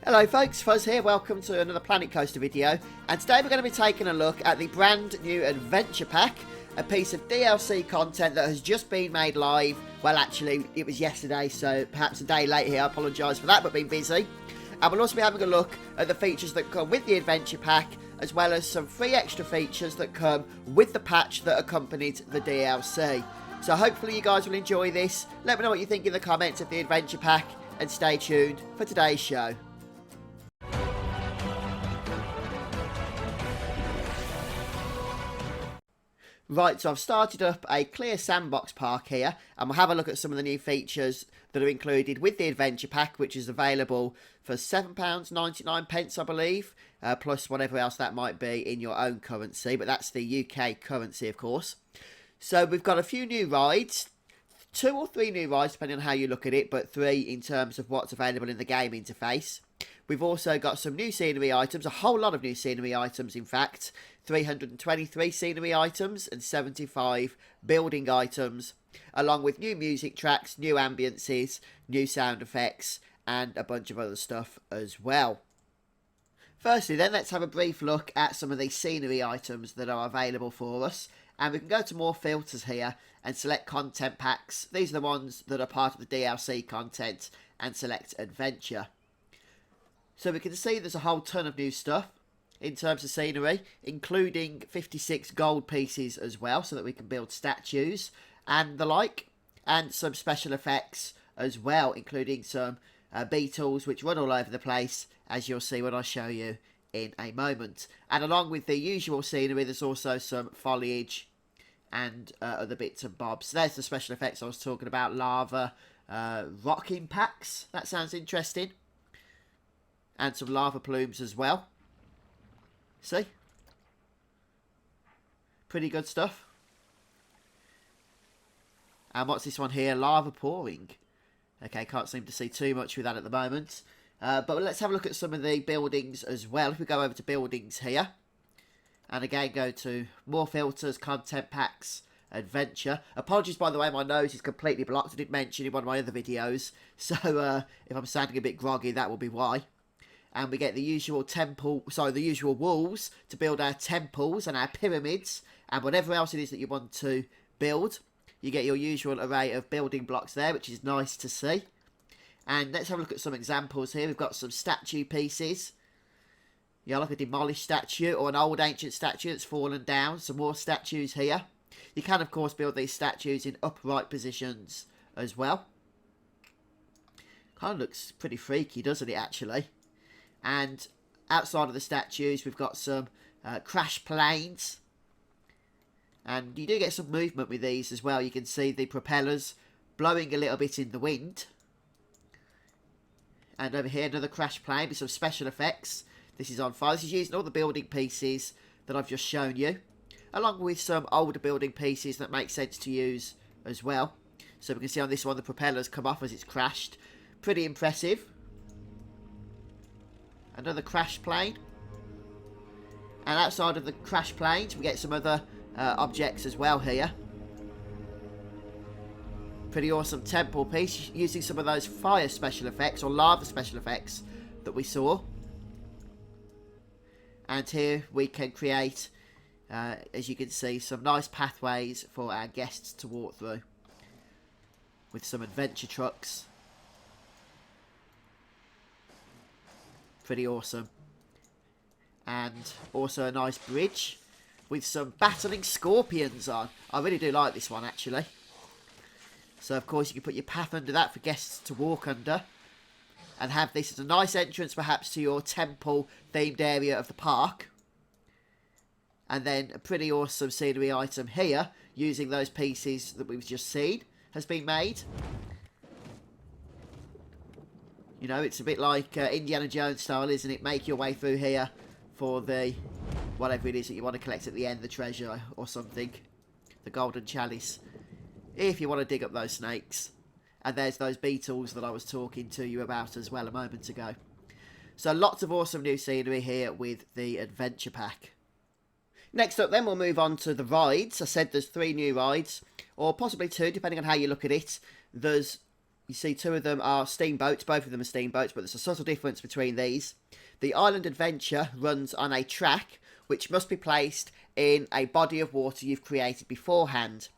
Hello folks, Fuzz here, welcome to another Planet Coaster video, and today we're going to be taking a look at the brand new Adventure Pack, a piece of DLC content that has just been made live. Well, actually, it was yesterday, so perhaps a day late here, I apologise for that, but been busy. And we'll also be having a look at the features that come with the Adventure Pack, as well as some free extra features that come with the patch that accompanied the DLC. So hopefully you guys will enjoy this. Let me know what you think in the comments of the Adventure Pack, and stay tuned for today's show. Right, so I've started up a clear sandbox park here, and we'll have a look at some of the new features that are included with the Adventure Pack, which is available for £7.99, I believe, plus whatever else that might be in your own currency, but that's the UK currency, of course. So we've got a few new rides, 2 or 3 new rides, depending on how you look at it, but 3 in terms of what's available in the game interface. We've also got some new scenery items, a whole lot of new scenery items in fact, 323 scenery items and 75 building items, along with new music tracks, new ambiences, new sound effects, and a bunch of other stuff as well. Firstly then, let's have a brief look at some of these scenery items that are available for us, and we can go to more filters here and select content packs. These are the ones that are part of the DLC content, and select adventure. So we can see there's a whole ton of new stuff in terms of scenery, including 56 gold pieces as well, so that we can build statues and the like, and some special effects as well, including some beetles which run all over the place, as you'll see when I show you in a moment. And along with the usual scenery, there's also some foliage and other bits and bobs. There's the special effects I was talking about, lava, rock impacts, that sounds interesting. And some lava plumes as well. See? Pretty good stuff. And what's this one here? Lava pouring. Okay, can't seem to see too much with that at the moment. But let's have a look at some of the buildings as well. If we go over to buildings here. And again, go to more filters, content packs, adventure. Apologies, by the way, my nose is completely blocked. I didn't mention in one of my other videos. So if I'm sounding a bit groggy, that will be why. And we get the usual the usual walls to build our temples and our pyramids and whatever else it is that you want to build. You get your usual array of building blocks there, which is nice to see. And let's have a look at some examples here. We've got some statue pieces. Yeah, like a demolished statue or an old ancient statue that's fallen down. Some more statues here. You can, of course, build these statues in upright positions as well. Kind of looks pretty freaky, doesn't it, actually? And outside of the statues, we've got some crash planes. And you do get some movement with these as well. You can see the propellers blowing a little bit in the wind. And over here, another crash plane with some special effects. This is on fire. This is using all the building pieces that I've just shown you, along with some older building pieces that make sense to use as well. So we can see on this one, the propellers come off as it's crashed. Pretty impressive. Another crash plane. And outside of the crash planes, we get some other objects as well here. Pretty awesome temple piece, using some of those fire special effects, or lava special effects, that we saw. And here we can create, as you can see, some nice pathways for our guests to walk through. With some adventure trucks. Pretty awesome. And also a nice bridge with some battling scorpions on. I really do like this one, actually. So, of course, you can put your path under that for guests to walk under. And have this as a nice entrance, perhaps, to your temple-themed area of the park. And then a pretty awesome scenery item here, using those pieces that we've just seen, has been made. You know, it's a bit like Indiana Jones style, isn't it? Make your way through here for the, whatever it is that you want to collect at the end, the treasure or something. The golden chalice. If you want to dig up those snakes. And there's those beetles that I was talking to you about as well a moment ago. So lots of awesome new scenery here with the Adventure Pack. Next up then, we'll move on to the rides. I said there's 3 new rides, or possibly 2, depending on how you look at it. There's you see two of them are steamboats. Both of them are steamboats, but there's a subtle difference between these. The Island Adventure runs on a track which must be placed in a body of water you've created beforehand.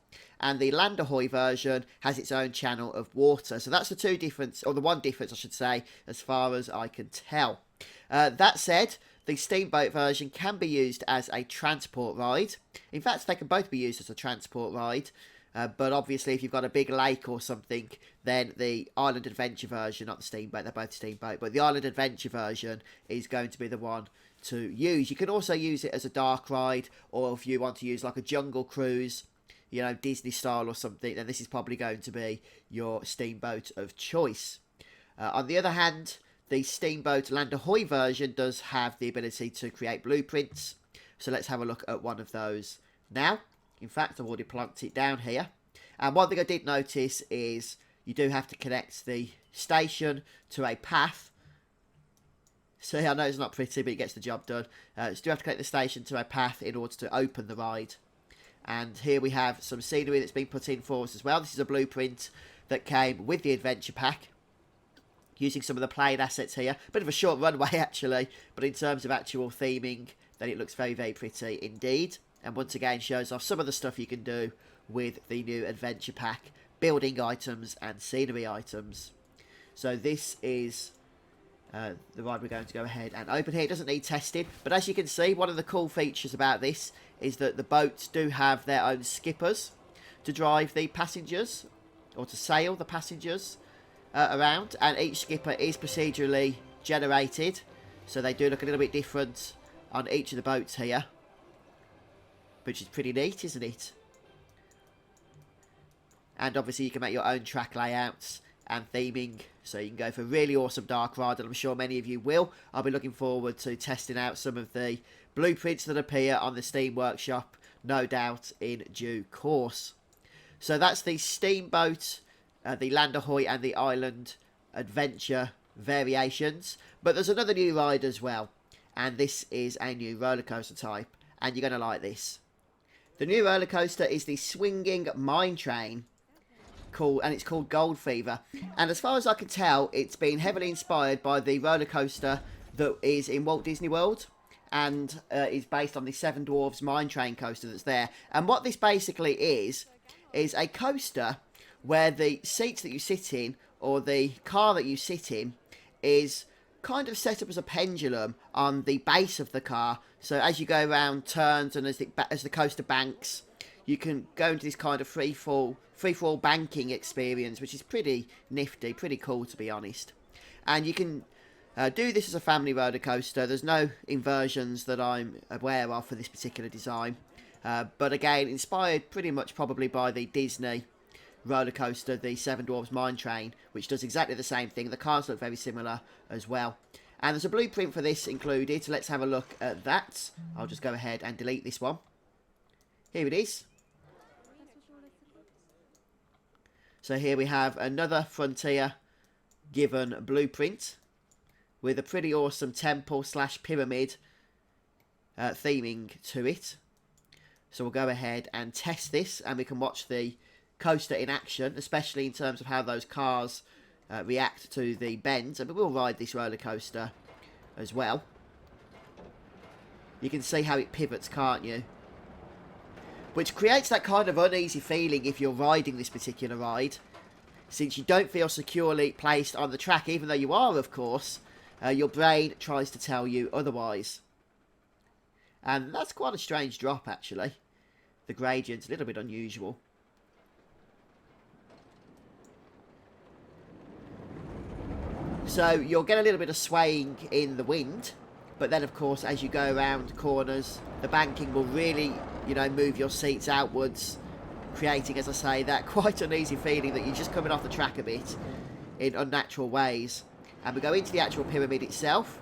And the Land Ahoy version has its own channel of water. So that's the two difference, or the one difference I should say, as far as I can tell. That said, the steamboat version can be used as a transport ride. In fact, they can both be used as a transport ride. But obviously, if you've got a big lake or something, then the Island Adventure version, not the steamboat, they're both steamboat, but the Island Adventure version is going to be the one to use. You can also use it as a dark ride, or if you want to use like a jungle cruise, you know, Disney style or something, then this is probably going to be your steamboat of choice. On the other hand, the Steamboat Land Ahoy version does have the ability to create blueprints. So let's have a look at one of those now. In fact, I've already plunked it down here. And one thing I did notice is you do have to connect the station to a path. See, I know it's not pretty, but it gets the job done. So you do have to connect the station to a path in order to open the ride. And here we have some scenery that's been put in for us as well. This is a blueprint that came with the adventure pack, using some of the played assets here. Bit of a short runway, actually, but in terms of actual theming, then it looks very, very pretty indeed. And once again, shows off some of the stuff you can do with the new adventure pack, building items and scenery items. So this is the ride we're going to go ahead and open here. It doesn't need testing, but as you can see, one of the cool features about this is that the boats do have their own skippers to drive the passengers, or to sail the passengers around, and each skipper is procedurally generated, so they do look a little bit different on each of the boats here, which is pretty neat, isn't it? And obviously you can make your own track layouts and theming, so you can go for a really awesome dark ride, and I'm sure many of you will. I'll be looking forward to testing out some of the blueprints that appear on the Steam Workshop, no doubt in due course. So that's the Steamboat, the Land Ahoy and the Island Adventure variations. But there's another new ride as well, and this is a new roller coaster type, and you're going to like this. The new roller coaster is the Swinging Mine Train, and it's called Gold Fever. And as far as I can tell, it's been heavily inspired by the roller coaster that is in Walt Disney World, and is based on the Seven Dwarfs Mine Train coaster that's there. And what this basically is a coaster where the seats that you sit in, or the car that you sit in, is kind of set up as a pendulum on the base of the car. So as you go around turns and as the coaster banks, you can go into this kind of free fall banking experience, which is pretty nifty, pretty cool to be honest. And you can do this as a family roller coaster. There's no inversions that I'm aware of for this particular design. But again, inspired pretty much probably by the Disney roller coaster, the Seven Dwarfs Mine Train, which does exactly the same thing. The cars look very similar as well. And there's a blueprint for this included, so let's have a look at that. I'll just go ahead and delete this one. Here it is. So here we have another Frontier given blueprint with a pretty awesome temple / pyramid theming to it. So we'll go ahead and test this, and we can watch the coaster in action, especially in terms of how those cars react to the bends. And we will ride this roller coaster as well. You can see how it pivots, can't you? Which creates that kind of uneasy feeling if you're riding this particular ride, since you don't feel securely placed on the track, even though you are, of course. Your brain tries to tell you otherwise. And that's quite a strange drop, actually. The gradient's a little bit unusual. So you'll get a little bit of swaying in the wind, but then of course as you go around corners, the banking will really, you know, move your seats outwards, creating, as I say, that quite uneasy feeling that you're just coming off the track a bit in unnatural ways. And we go into the actual pyramid itself,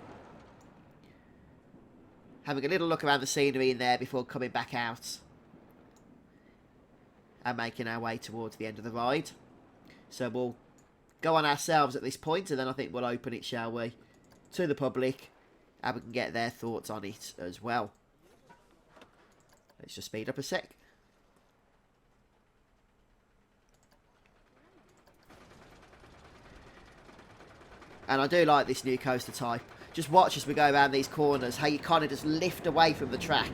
having a little look around the scenery in there before coming back out and making our way towards the end of the ride. So we'll go on ourselves at this point, and then I think we'll open it, shall we, to the public, and we can get their thoughts on it as well. Let's just speed up a sec. And I do like this new coaster type. Just watch as we go around these corners, how you kind of just lift away from the track.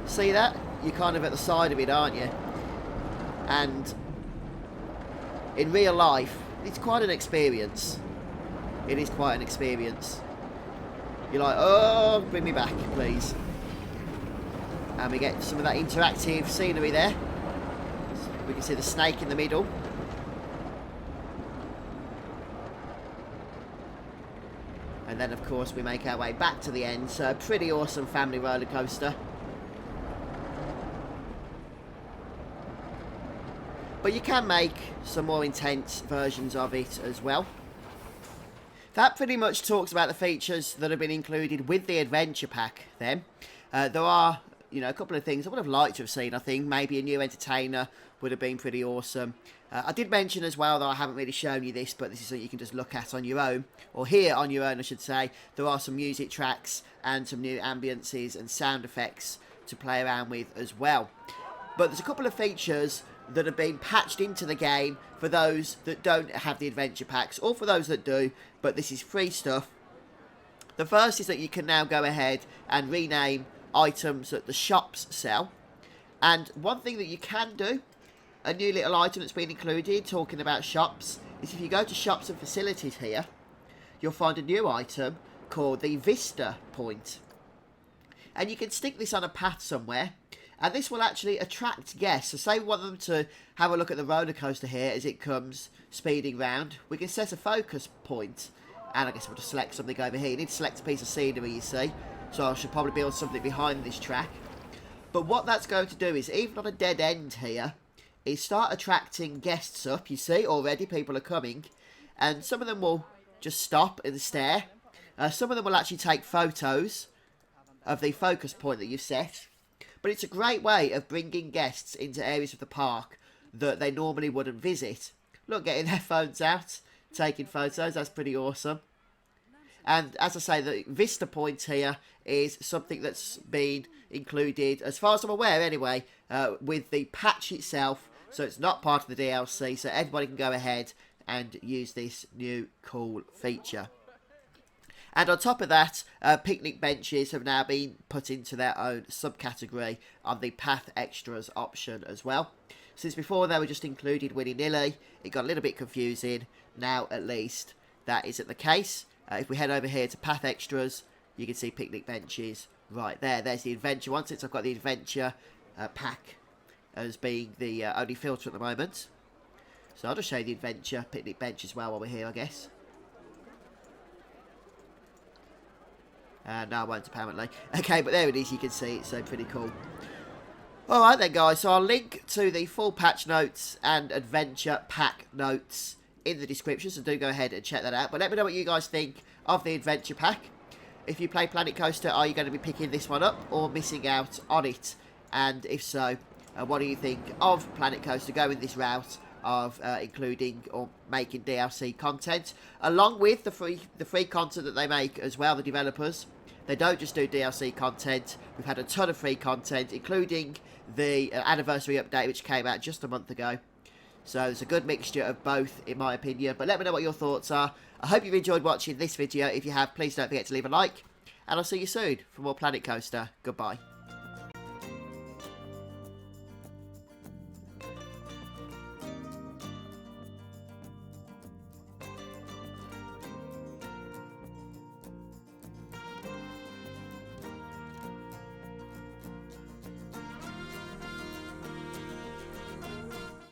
See that? You're kind of at the side of it, aren't you? And in real life, it's quite an experience. It is quite an experience. You're like, oh, bring me back, please. And we get some of that interactive scenery there. We can see the snake in the middle. And then, of course, we make our way back to the end. So, a pretty awesome family roller coaster. But you can make some more intense versions of it as well. That pretty much talks about the features that have been included with the adventure pack then. There are, a couple of things I would have liked to have seen, I think. Maybe a new entertainer would have been pretty awesome. I did mention as well that I haven't really shown you this, but this is something you can just look at on your own, or hear on your own, I should say. There are some music tracks and some new ambiences and sound effects to play around with as well. But there's a couple of features that have been patched into the game for those that don't have the adventure packs, or for those that do, but this is free stuff. The first is that you can now go ahead and rename items that the shops sell. And one thing that you can do, a new little item that's been included, talking about shops, is if you go to shops and facilities here, you'll find a new item called the Vista Point. And you can stick this on a path somewhere, and this will actually attract guests. So say we want them to have a look at the roller coaster here as it comes speeding round. We can set a focus point, and I guess we'll just select something over here. You need to select a piece of scenery, you see. So I should probably build something behind this track. But what that's going to do is, even on a dead end here, is start attracting guests up. You see, already people are coming. And some of them will just stop and stare. Some of them will actually take photos of the focus point that you've set. But it's a great way of bringing guests into areas of the park that they normally wouldn't visit. Look, getting their phones out, taking photos, that's pretty awesome. And as I say, the Vista Point here is something that's been included, as far as I'm aware anyway, with the patch itself. So it's not part of the DLC, so everybody can go ahead and use this new cool feature. And on top of that, picnic benches have now been put into their own subcategory on the Path Extras option as well. Since before they were just included willy-nilly, it got a little bit confusing. Now, at least, that isn't the case. If we head over here to Path Extras, you can see picnic benches right there. There's the adventure one, since I've got the adventure pack as being the only filter at the moment. So I'll just show you the adventure picnic bench as well while we're here, I guess. No, I won't apparently. Okay, but there it is, you can see it, so pretty cool. Alright then guys, so I'll link to the full patch notes and adventure pack notes in the description, so do go ahead and check that out. But let me know what you guys think of the adventure pack. If you play Planet Coaster, are you going to be picking this one up or missing out on it? And if so, what do you think of Planet Coaster going this route of including or making DLC content, along with the free content that they make as well, the developers? They don't just do DLC content. We've had a ton of free content, including the anniversary update, which came out just a month ago. So it's a good mixture of both, in my opinion. But let me know what your thoughts are. I hope you've enjoyed watching this video. If you have, please don't forget to leave a like. And I'll see you soon for more Planet Coaster. Goodbye.